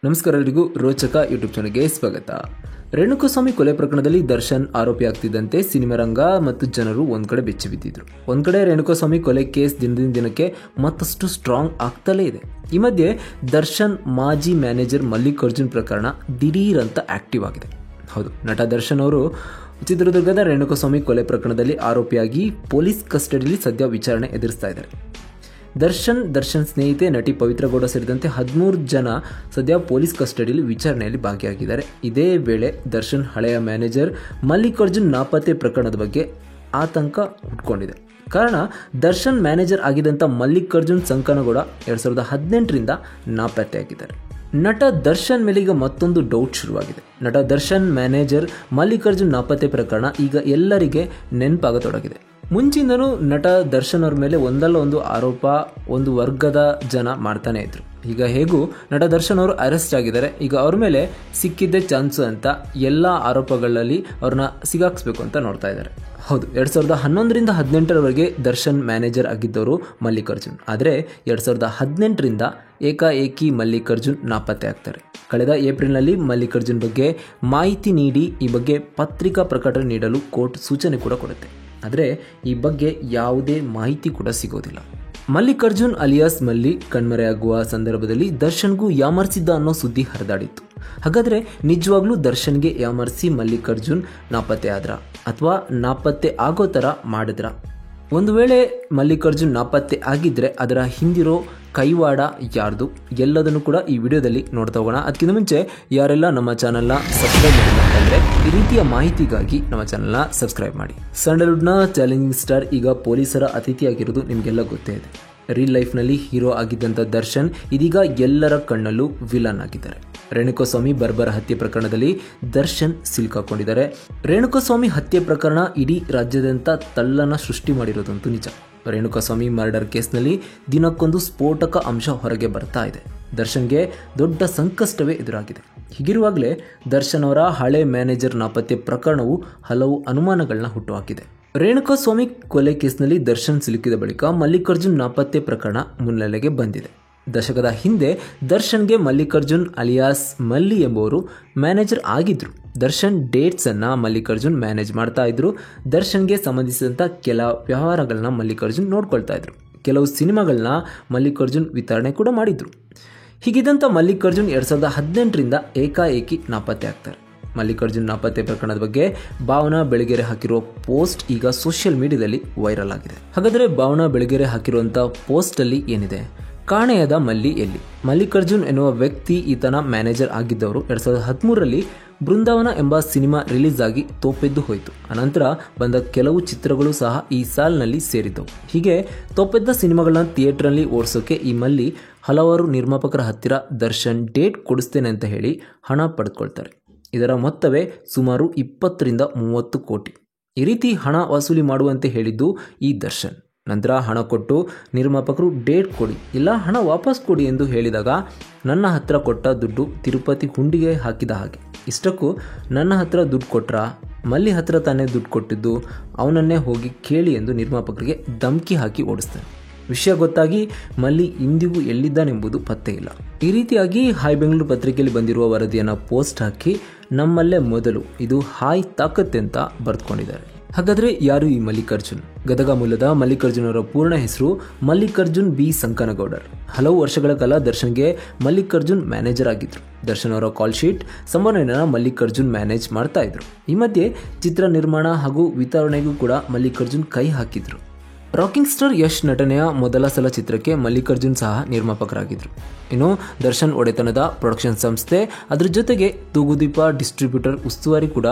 ನಮಸ್ಕಾರ ಎಲ್ಲರಿಗೂ ರೋಚಕ ಯೂಟ್ಯೂಬ್ ಚಾನಲ್ಗೆ ಸ್ವಾಗತ. ರೇಣುಕಾಸ್ವಾಮಿ ಕೊಲೆ ಪ್ರಕರಣದಲ್ಲಿ ದರ್ಶನ್ ಆರೋಪಿ ಆಗ್ತಿದ್ದಂತೆ ಸಿನಿಮಾ ರಂಗ ಮತ್ತು ಜನರು ಒಂದ್ ಕಡೆ ಬೆಚ್ಚಿ ಬಿದ್ದಿದ್ರು. ಒಂದ್ ಕಡೆ ರೇಣುಕಾಸ್ವಾಮಿ ಕೊಲೆ ಕೇಸ್ ದಿನದಿಂದ ದಿನಕ್ಕೆ ಮತ್ತಷ್ಟು ಸ್ಟ್ರಾಂಗ್ ಆಗ್ತಲೇ ಇದೆ. ಈ ಮಧ್ಯೆ ದರ್ಶನ್ ಮಾಜಿ ಮ್ಯಾನೇಜರ್ ಮಲ್ಲಿಕಾರ್ಜುನ್ ಪ್ರಕರಣ ದಿಢೀರ್ ಅಂತ ಆಕ್ಟಿವ್ ಆಗಿದೆ. ಹೌದು, ನಟ ದರ್ಶನ್ ಅವರು ಚಿತ್ರದುರ್ಗದ ರೇಣುಕಾಸ್ವಾಮಿ ಕೊಲೆ ಪ್ರಕರಣದಲ್ಲಿ ಆರೋಪಿಯಾಗಿ ಪೊಲೀಸ್ ಕಸ್ಟಡಿಯಲ್ಲಿ ಸದ್ಯ ವಿಚಾರಣೆ ಎದುರಿಸ್ತಾ ಇದ್ದಾರೆ. ದರ್ಶನ್ ಸ್ನೇಹಿತೆ ನಟಿ ಪವಿತ್ರ ಗೌಡ ಸೇರಿದಂತೆ 13 ಜನ ಸದ್ಯ ಪೊಲೀಸ್ ಕಸ್ಟಡಿಯಲ್ಲಿ ವಿಚಾರಣೆಯಲ್ಲಿ ಭಾಗಿಯಾಗಿದ್ದಾರೆ. ಇದೇ ವೇಳೆ ದರ್ಶನ್ ಹಳೆಯ ಮ್ಯಾನೇಜರ್ ಮಲ್ಲಿಕಾರ್ಜುನ್ ನಾಪತ್ತೆ ಪ್ರಕರಣದ ಬಗ್ಗೆ ಆತಂಕ ಹುಟ್ಕೊಂಡಿದೆ. ಕಾರಣ, ದರ್ಶನ್ ಮ್ಯಾನೇಜರ್ ಆಗಿದ್ದಂಥ ಮಲ್ಲಿಕಾರ್ಜುನ್ ಸಂಕನಗೌಡ 2018ರಿಂದ ನಾಪತ್ತೆಯಾಗಿದ್ದಾರೆ. ನಟ ದರ್ಶನ್ ಮೇಲೆ ಈಗ ಮತ್ತೊಂದು ಡೌಟ್ ಶುರುವಾಗಿದೆ. ನಟ ದರ್ಶನ್ ಮ್ಯಾನೇಜರ್ ಮಲ್ಲಿಕಾರ್ಜುನ್ ನಾಪತ್ತೆ ಪ್ರಕರಣ ಈಗ ಎಲ್ಲರಿಗೆ ನೆನಪಾಗತೊಡಗಿದೆ. ಮುಂಚಿಂದನೂ ನಟ ದರ್ಶನ್ ಅವ್ರ ಮೇಲೆ ಒಂದಲ್ಲ ಒಂದು ಆರೋಪ ಒಂದು ವರ್ಗದ ಜನ ಮಾಡ್ತಾನೆ ಇದ್ರು. ಈಗ ಹೇಗೂ ನಟ ದರ್ಶನ್ ಅವರು ಅರೆಸ್ಟ್ ಆಗಿದ್ದಾರೆ. ಈಗ ಅವ್ರ ಮೇಲೆ ಸಿಕ್ಕಿದ್ದೇ ಚಾನ್ಸು ಅಂತ ಎಲ್ಲ ಆರೋಪಗಳಲ್ಲಿ ಅವ್ರನ್ನ ಸಿಗಾಕ್ಸ್ಬೇಕು ಅಂತ ನೋಡ್ತಾ ಇದ್ದಾರೆ. ಹೌದು, 2011ರಿಂದ 18ರವರೆಗೆ ದರ್ಶನ್ ಮ್ಯಾನೇಜರ್ ಆಗಿದ್ದವರು ಮಲ್ಲಿಕಾರ್ಜುನ್. ಆದರೆ 2018ರಿಂದ ಏಕಾಏಕಿ ಮಲ್ಲಿಕಾರ್ಜುನ್ ನಾಪತ್ತೆ ಆಗ್ತಾರೆ. ಕಳೆದ ಏಪ್ರಿಲ್ನಲ್ಲಿ ಮಲ್ಲಿಕಾರ್ಜುನ್ ಬಗ್ಗೆ ಮಾಹಿತಿ ನೀಡಿ ಈ ಬಗ್ಗೆ ಪತ್ರಿಕಾ ಪ್ರಕಟಣೆ ನೀಡಲು ಕೋರ್ಟ್ ಸೂಚನೆ ಕೂಡ ಕೊಡುತ್ತೆ. ಆದರೆ ಈ ಬಗ್ಗೆ ಯಾವುದೇ ಮಾಹಿತಿ ಕೂಡ ಸಿಗೋದಿಲ್ಲ. ಮಲ್ಲಿಕಾರ್ಜುನ್ ಅಲಿಯಾಸ್ ಮಲ್ಲಿ ಕಣ್ಮರೆಯಾಗುವ ಸಂದರ್ಭದಲ್ಲಿ ದರ್ಶನ್ಗೂ ಯಾಮರ್ಸಿದ್ದ ಅನ್ನೋ ಸುದ್ದಿ ಹರಿದಾಡಿತ್ತು. ಹಾಗಾದರೆ ನಿಜವಾಗ್ಲೂ ದರ್ಶನ್ಗೆ ಯಾಮರ್ಸಿ ಮಲ್ಲಿಕಾರ್ಜುನ್ ನಾಪತ್ತೆ ಆದ್ರ ಅಥವಾ ನಾಪತ್ತೆ ಆಗೋ ಥರ ಮಾಡಿದ್ರ? ಒಂದು ವೇಳೆ ಮಲ್ಲಿಕಾರ್ಜುನ್ ನಾಪತ್ತೆ ಆಗಿದ್ರೆ ಅದರ ಹಿಂದಿರೋ ಕೈವಾಡ ಯಾರ್ದು ಎಲ್ಲದನ್ನು ಕೂಡ ಈ ವಿಡಿಯೋದಲ್ಲಿ ನೋಡ್ತಾ ಹೋಗೋಣ. ಅದಕ್ಕಿಂತ ಮುಂಚೆ ಯಾರೆಲ್ಲ ನಮ್ಮ ಚಾನಲ್ನ ಸಬ್ಸ್ಕ್ರೈಬ್ ಮಾಡಿದ್ರೆ ಈ ರೀತಿಯ ಮಾಹಿತಿಗಾಗಿ ನಮ್ಮ ಚಾನಲ್ನ ಸಬ್ಸ್ಕ್ರೈಬ್ ಮಾಡಿ. ಸ್ಯಾಂಡಲ್ವುಡ್ನ ಚಾಲೆಂಜಿಂಗ್ ಸ್ಟಾರ್ ಈಗ ಪೊಲೀಸರ ಅತಿಥಿಯಾಗಿರೋದು ನಿಮಗೆಲ್ಲ ಗೊತ್ತೇ ಇದೆ. ರಿಯಲ್ ಲೈಫ್ನಲ್ಲಿ ಹೀರೋ ಆಗಿದ್ದಂಥ ದರ್ಶನ್ ಇದೀಗ ಎಲ್ಲರ ಕಣ್ಣಲ್ಲೂ ವಿಲನ್ ಆಗಿದ್ದಾರೆ. ರೇಣುಕಾಸ್ವಾಮಿ ಬರ್ಬರ ಹತ್ಯೆ ಪ್ರಕರಣದಲ್ಲಿ ದರ್ಶನ್ ಸಿಲುಕಾಕೊಂಡಿದ್ದಾರೆ. ರೇಣುಕಾಸ್ವಾಮಿ ಹತ್ಯೆ ಪ್ರಕರಣ ಇಡೀ ರಾಜ್ಯಾದ್ಯಂತ ತಲ್ಲನ ಸೃಷ್ಟಿ ಮಾಡಿರೋದಂತೂ ನಿಜ. ರೇಣುಕಾಸ್ವಾಮಿ ಮರ್ಡರ್ ಕೇಸ್ನಲ್ಲಿ ದಿನಕ್ಕೊಂದು ಸ್ಫೋಟಕ ಅಂಶ ಹೊರಗೆ ಬರ್ತಾ ಇದೆ. ದರ್ಶನ್ಗೆ ದೊಡ್ಡ ಸಂಕಷ್ಟವೇ ಎದುರಾಗಿದೆ. ಹೀಗಿರುವಾಗಲೇ ದರ್ಶನ್ ಅವರ ಹಳೆ ಮ್ಯಾನೇಜರ್ ನಾಪತ್ತೆ ಪ್ರಕರಣವು ಹಲವು ಅನುಮಾನಗಳನ್ನ ಹುಟ್ಟುಹಾಕಿದೆ. ರೇಣುಕಾಸ್ವಾಮಿ ಕೊಲೆ ಕೇಸ್ನಲ್ಲಿ ದರ್ಶನ್ ಸಿಲುಕಿದ ಬಳಿಕ ಮಲ್ಲಿಕಾರ್ಜುನ್ ನಾಪತ್ತೆ ಪ್ರಕರಣ ಮುನ್ನೆಲೆಗೆ ಬಂದಿದೆ. ದಶಕದ ಹಿಂದೆ ದರ್ಶನ್ಗೆ ಮಲ್ಲಿಕಾರ್ಜುನ್ ಅಲಿಯಾಸ್ ಮಲ್ಲಿ ಎಂಬುವರು ಮ್ಯಾನೇಜರ್ ಆಗಿದ್ರು. ದರ್ಶನ್ ಡೇಟ್ಸ್ ಅನ್ನ ಮಲ್ಲಿಕಾರ್ಜುನ್ ಮ್ಯಾನೇಜ್ ಮಾಡ್ತಾ ಇದ್ರು. ದರ್ಶನ್ಗೆ ಸಂಬಂಧಿಸಿದಂಥ ಕೆಲ ವ್ಯವಹಾರಗಳನ್ನ ಮಲ್ಲಿಕಾರ್ಜುನ್ ನೋಡ್ಕೊಳ್ತಾ ಇದ್ರು. ಕೆಲವು ಸಿನಿಮಾಗಳನ್ನ ಮಲ್ಲಿಕಾರ್ಜುನ್ ವಿತರಣೆ ಕೂಡ ಮಾಡಿದ್ರು. ಹೀಗಿದ್ದಂಥ ಮಲ್ಲಿಕಾರ್ಜುನ್ 2018ರಿಂದ ಏಕಾಏಕಿ ನಾಪತ್ತೆ ಆಗ್ತಾರೆ. ಮಲ್ಲಿಕಾರ್ಜುನ್ ನಾಪತ್ತೆ ಪ್ರಕರಣದ ಬಗ್ಗೆ ಭಾವನಾ ಬೆಳಗೆರೆ ಹಾಕಿರುವ ಪೋಸ್ಟ್ ಈಗ ಸೋಷಿಯಲ್ ಮೀಡಿಯಾದಲ್ಲಿ ವೈರಲ್ ಆಗಿದೆ. ಹಾಗಾದರೆ ಭಾವನಾ ಬೆಳಗೆರೆ ಹಾಕಿರುವಂಥ ಪೋಸ್ಟಲ್ಲಿ ಏನಿದೆ? ಕಾಣೆಯಾದ ಮಲ್ಲಿ ಎಲ್ಲಿ? ಮಲ್ಲಿಕಾರ್ಜುನ್ ಎನ್ನುವ ವ್ಯಕ್ತಿ ಈತನ ಮ್ಯಾನೇಜರ್ ಆಗಿದ್ದವರು 2013ರಲ್ಲಿ ಬೃಂದಾವನ ಎಂಬ ಸಿನಿಮಾ ರಿಲೀಸ್ ಆಗಿ ತೋಪೆದ್ದು ಹೋಯಿತು. ಅನಂತರ ಬಂದ ಕೆಲವು ಚಿತ್ರಗಳು ಸಹ ಈ ಸಾಲಿನಲ್ಲಿ ಸೇರಿದ್ದವು. ಹೀಗೆ ತೋಪೆದ್ದ ಸಿನಿಮಾಗಳನ್ನ ಥಿಯೇಟರ್ನಲ್ಲಿ ಓಡಿಸೋಕೆ ಈ ಮಲ್ಲಿ ಹಲವಾರು ನಿರ್ಮಾಪಕರ ಹತ್ತಿರ ದರ್ಶನ್ ಡೇಟ್ ಕೊಡಿಸ್ತೇನೆ ಅಂತ ಹೇಳಿ ಹಣ ಪಡೆದುಕೊಳ್ತಾರೆ. ಇದರ ಮೊತ್ತವೇ ಸುಮಾರು 20ರಿಂದ 30 ಕೋಟಿ. ಈ ರೀತಿ ಹಣ ವಸೂಲಿ ಮಾಡುವಂತೆ ಹೇಳಿದ್ದು ಈ ದರ್ಶನ್. ನಂತರ ಹಣ ಕೊಟ್ಟು ನಿರ್ಮಾಪಕರು ಡೇಟ್ ಕೊಡಿ ಇಲ್ಲ ಹಣ ವಾಪಸ್ ಕೊಡಿ ಎಂದು ಹೇಳಿದಾಗ ನನ್ನ ಹತ್ರ ಕೊಟ್ಟ ದುಡ್ಡು ತಿರುಪತಿ ಹುಂಡಿಗೆ ಹಾಕಿದ ಹಾಗೆ. ಇಷ್ಟಕ್ಕೂ ನನ್ನ ಹತ್ರ ದುಡ್ಡು ಕೊಟ್ರಾ? ಮಲ್ಲಿ ಹತ್ರ ತಾನೇ ದುಡ್ಡು ಕೊಟ್ಟಿದ್ದು, ಅವನನ್ನೇ ಹೋಗಿ ಕೇಳಿ ಎಂದು ನಿರ್ಮಾಪಕರಿಗೆ ಧಮಕಿ ಹಾಕಿ ಓಡಿಸ್ತಾನೆ. ವಿಷಯ ಗೊತ್ತಾಗಿ ಮಲ್ಲಿ ಇಂದಿಗೂ ಎಲ್ಲಿದ್ದಾನೆಂಬುದು ಪತ್ತೆ ಇಲ್ಲ. ಈ ರೀತಿಯಾಗಿ ಹಾಯ್ ಬೆಂಗಳೂರು ಪತ್ರಿಕೆಯಲ್ಲಿ ಬಂದಿರುವ ವರದಿಯನ್ನು ಪೋಸ್ಟ್ ಹಾಕಿ ನಮ್ಮಲ್ಲೇ ಮೊದಲು ಇದು ಹಾಯ್ ತಾಕತ್ ಅಂತ ಬರೆದುಕೊಂಡಿದ್ದಾರೆ. ಹಾಗಾದರೆ ಯಾರು ಈ ಮಲ್ಲಿಕಾರ್ಜುನ್? ಗದಗ ಮೂಲದ ಮಲ್ಲಿಕಾರ್ಜುನ್ ಅವರ ಪೂರ್ಣ ಹೆಸರು ಮಲ್ಲಿಕಾರ್ಜುನ್ ಬಿ ಸಂಕನಗೌಡರ್. ಹಲವು ವರ್ಷಗಳ ಕಾಲ ದರ್ಶನ್ಗೆ ಮಲ್ಲಿಕಾರ್ಜುನ್ ಮ್ಯಾನೇಜರ್ ಆಗಿದ್ರು. ದರ್ಶನ್ ಅವರ ಕಾಲ್ ಶೀಟ್ ಸಂಭಾವನೆಯನ್ನು ಮಲ್ಲಿಕಾರ್ಜುನ್ ಮ್ಯಾನೇಜ್ ಮಾಡ್ತಾ ಇದ್ರು. ಈ ಮಧ್ಯೆ ಚಿತ್ರ ನಿರ್ಮಾಣ ಹಾಗೂ ವಿತರಣೆಗೂ ಕೂಡ ಮಲ್ಲಿಕಾರ್ಜುನ್ ಕೈ ಹಾಕಿದ್ರು. ರಾಕಿಂಗ್ ಸ್ಟಾರ್ ಯಶ್ ನಟನೆಯ ಮೊದಲ ಸಲ ಚಿತ್ರಕ್ಕೆ ಮಲ್ಲಿಕಾರ್ಜುನ್ ಸಹ ನಿರ್ಮಾಪಕರಾಗಿದ್ದರು. ಇನ್ನು ದರ್ಶನ್ ಒಡೆತನದ ಪ್ರೊಡಕ್ಷನ್ ಸಂಸ್ಥೆ, ಅದರ ಜೊತೆಗೆ ತೂಗುದೀಪ ಡಿಸ್ಟ್ರಿಬ್ಯೂಟರ್ ಉಸ್ತುವಾರಿ ಕೂಡ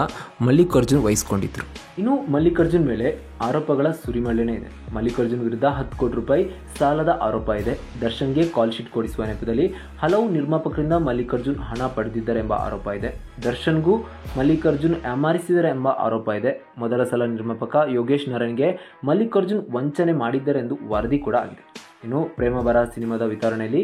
ಮಲ್ಲಿಕಾರ್ಜುನ್ ವಹಿಸಿಕೊಂಡಿದ್ರು. ಇನ್ನು ಮಲ್ಲಿಕಾರ್ಜುನ್ ಮೇಲೆ ಆರೋಪಗಳ ಸುರಿಮಳೆನೇ ಇದೆ. ಮಲ್ಲಿಕಾರ್ಜುನ್ ವಿರುದ್ಧ 10 ಕೋಟಿ ರೂಪಾಯಿ ಸಾಲದ ಆರೋಪ ಇದೆ. ದರ್ಶನ್ಗೆ ಕಾಲ್ ಶೀಟ್ ಕೊಡಿಸುವ ನೆಪದಲ್ಲಿ ಹಲವು ನಿರ್ಮಾಪಕರಿಂದ ಮಲ್ಲಿಕಾರ್ಜುನ್ ಹಣ ಪಡೆದಿದ್ದಾರೆ ಎಂಬ ಆರೋಪ ಇದೆ. ದರ್ಶನ್ಗೂ ಮಲ್ಲಿಕಾರ್ಜುನ್ ಯಾಮಾರಿಸಿದ್ದಾರೆ ಎಂಬ ಆರೋಪ ಇದೆ. ಮೊದಲ ಸಲ ನಿರ್ಮಾಪಕ ಯೋಗೇಶ್ ನಾರಾಯಣ್ಗೆ ಮಲ್ಲಿಕಾರ್ಜುನ್ ವಂಚನೆ ಮಾಡಿದ್ದಾರೆ ಎಂದು ವರದಿ ಕೂಡ ಆಗಿದೆ. ಇನ್ನು ಪ್ರೇಮ ಬರ ಸಿನಿಮಾದ ವಿತರಣೆಯಲ್ಲಿ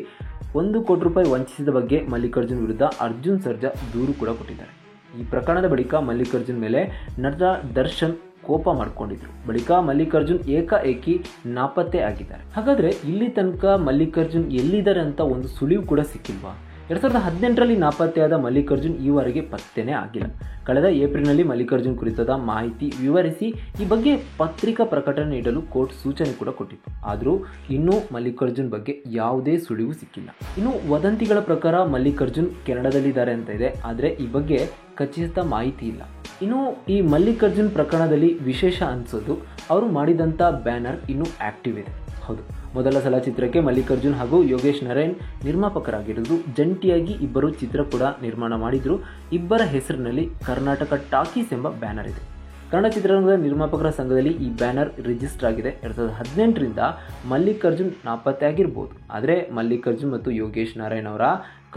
1 ಕೋಟಿ ರೂಪಾಯಿ ವಂಚಿಸಿದ ಬಗ್ಗೆ ಮಲ್ಲಿಕಾರ್ಜುನ್ ವಿರುದ್ಧ ಅರ್ಜುನ್ ಸರ್ಜಾ ದೂರು ಕೂಡ ಕೊಟ್ಟಿದ್ದಾರೆ. ಈ ಪ್ರಕರಣದ ಬಳಿಕ ಮಲ್ಲಿಕಾರ್ಜುನ್ ಮೇಲೆ ನಟ ದರ್ಶನ್ ಕೋಪ ಮಾಡಿಕೊಂಡಿದ್ರು. ಬಳಿಕ ಮಲ್ಲಿಕಾರ್ಜುನ್ ಏಕಾಏಕಿ ನಾಪತ್ತೆ ಆಗಿದ್ದಾರೆ. ಹಾಗಾದ್ರೆ ಇಲ್ಲಿ ತನಕ ಮಲ್ಲಿಕಾರ್ಜುನ್ ಎಲ್ಲಿದ್ದಾರೆ ಅಂತ ಒಂದು ಸುಳಿವು ಕೂಡ ಸಿಕ್ಕಿಲ್ವಾ? 2018ರಲ್ಲಿ ನಾಪತ್ತೆಯಾದ ಮಲ್ಲಿಕಾರ್ಜುನ್ ಈವರೆಗೆ ಪತ್ತೆನೇ ಆಗಿಲ್ಲ. ಕಳೆದ ಏಪ್ರಿಲ್ನಲ್ಲಿ ಮಲ್ಲಿಕಾರ್ಜುನ್ ಕುರಿತಾದ ಮಾಹಿತಿ ವಿವರಿಸಿ ಈ ಬಗ್ಗೆ ಪತ್ರಿಕಾ ಪ್ರಕಟಣೆ ನೀಡಲು ಕೋರ್ಟ್ ಸೂಚನೆ ಕೂಡ ಕೊಟ್ಟಿತ್ತು. ಆದರೂ ಇನ್ನೂ ಮಲ್ಲಿಕಾರ್ಜುನ್ ಬಗ್ಗೆ ಯಾವುದೇ ಸುಳಿವು ಸಿಕ್ಕಿಲ್ಲ. ಇನ್ನು ವದಂತಿಗಳ ಪ್ರಕಾರ ಮಲ್ಲಿಕಾರ್ಜುನ್ ಕೆನಡಾದಲ್ಲಿದ್ದಾರೆ ಅಂತ ಇದೆ, ಆದರೆ ಈ ಬಗ್ಗೆ ಖಚಿತ ಮಾಹಿತಿ ಇಲ್ಲ. ಇನ್ನು ಈ ಮಲ್ಲಿಕಾರ್ಜುನ್ ಪ್ರಕರಣದಲ್ಲಿ ವಿಶೇಷ ಅನಿಸೋದು ಅವರು ಮಾಡಿದಂಥ ಬ್ಯಾನರ್ ಇನ್ನೂ ಆ್ಯಕ್ಟಿವ್ ಇದೆ. ಹೌದು, ಮೊದಲ ಸಲ ಚಿತ್ರಕ್ಕೆ ಮಲ್ಲಿಕಾರ್ಜುನ್ ಹಾಗೂ ಯೋಗೇಶ್ ನಾರಾಯಣ್ ನಿರ್ಮಾಪಕರಾಗಿರೋದು. ಜಂಟಿಯಾಗಿ ಇಬ್ಬರು ಚಿತ್ರ ಕೂಡ ನಿರ್ಮಾಣ ಮಾಡಿದ್ರು. ಇಬ್ಬರ ಹೆಸರಿನಲ್ಲಿ ಕರ್ನಾಟಕ ಟಾಕೀಸ್ ಎಂಬ ಬ್ಯಾನರ್ ಇದೆ. ಕನ್ನಡ ಚಿತ್ರರಂಗದ ನಿರ್ಮಾಪಕರ ಸಂಘದಲ್ಲಿ ಈ ಬ್ಯಾನರ್ ರಿಜಿಸ್ಟರ್ ಆಗಿದೆ. 2018ರಿಂದ ಮಲ್ಲಿಕಾರ್ಜುನ್ ನಾಪತ್ತೆ ಆಗಿರ್ಬೋದು, ಆದರೆ ಮಲ್ಲಿಕಾರ್ಜುನ್ ಮತ್ತು ಯೋಗೇಶ್ ನಾರಾಯಣ್ ಅವರ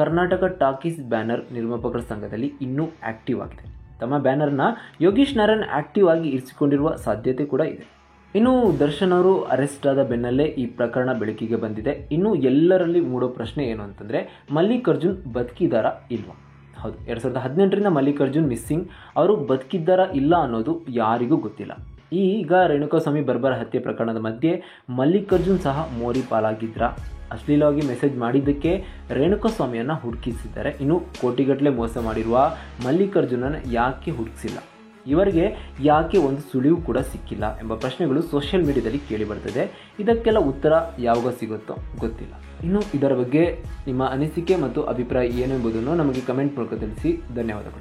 ಕರ್ನಾಟಕ ಟಾಕೀಸ್ ಬ್ಯಾನರ್ ನಿರ್ಮಾಪಕರ ಸಂಘದಲ್ಲಿ ಇನ್ನೂ ಆಕ್ಟಿವ್ ಆಗಿದೆ. ತಮ್ಮ ಬ್ಯಾನರ್ನ ಯೋಗೇಶ್ ನಾರಾಯಣ್ ಆಕ್ಟಿವ್ ಆಗಿ ಇರಿಸಿಕೊಂಡಿರುವ ಸಾಧ್ಯತೆ ಕೂಡ ಇದೆ. ಇನ್ನು ದರ್ಶನ್ ಅವರು ಅರೆಸ್ಟ್ ಆದ ಬೆನ್ನಲ್ಲೇ ಈ ಪ್ರಕರಣ ಬೆಳಕಿಗೆ ಬಂದಿದೆ. ಇನ್ನು ಎಲ್ಲರಲ್ಲಿ ಮೂಡೋ ಪ್ರಶ್ನೆ ಏನು ಅಂತಂದರೆ, ಮಲ್ಲಿಕಾರ್ಜುನ್ ಬದುಕಿದಾರಾ ಇಲ್ವಾ? ಹೌದು, 2018ರಿಂದ ಮಲ್ಲಿಕಾರ್ಜುನ್ ಮಿಸ್ಸಿಂಗ್. ಅವರು ಬದುಕಿದ್ದಾರಾ ಇಲ್ಲ ಅನ್ನೋದು ಯಾರಿಗೂ ಗೊತ್ತಿಲ್ಲ. ಈಗ ರೇಣುಕಾಸ್ವಾಮಿ ಬರ್ಬರ ಹತ್ಯೆ ಪ್ರಕರಣದ ಮಧ್ಯೆ ಮಲ್ಲಿಕಾರ್ಜುನ್ ಸಹ ಮೋರಿ ಪಾಲಾಗಿದ್ರ? ಅಶ್ಲೀಲವಾಗಿ ಮೆಸೇಜ್ ಮಾಡಿದ್ದಕ್ಕೆ ರೇಣುಕಾಸ್ವಾಮಿಯನ್ನು ಹುಡುಕಿಸಿದ್ದಾರೆ. ಇನ್ನು ಕೋಟಿಗಟ್ಟಲೆ ಮೋಸ ಮಾಡಿರುವ ಮಲ್ಲಿಕಾರ್ಜುನನ್ನು ಯಾಕೆ ಹುಡುಕಿಸಿಲ್ಲ, ಇವರಿಗೆ ಯಾಕೆ ಒಂದು ಸುಳಿವು ಕೂಡ ಸಿಕ್ಕಿಲ್ಲ ಎಂಬ ಪ್ರಶ್ನೆಗಳು ಸೋಷಿಯಲ್ ಮೀಡಿಯಾದಲ್ಲಿ ಕೇಳಿ ಬರ್ತದೆ. ಇದಕ್ಕೆಲ್ಲ ಉತ್ತರ ಯಾವಾಗ ಸಿಗುತ್ತೋ ಗೊತ್ತಿಲ್ಲ. ಇನ್ನು ಇದರ ಬಗ್ಗೆ ನಿಮ್ಮ ಅನಿಸಿಕೆ ಮತ್ತು ಅಭಿಪ್ರಾಯ ಏನು ಎಂಬುದನ್ನು ನಮಗೆ ಕಮೆಂಟ್ ಮೂಲಕ ತಿಳಿಸಿ. ಧನ್ಯವಾದಗಳು.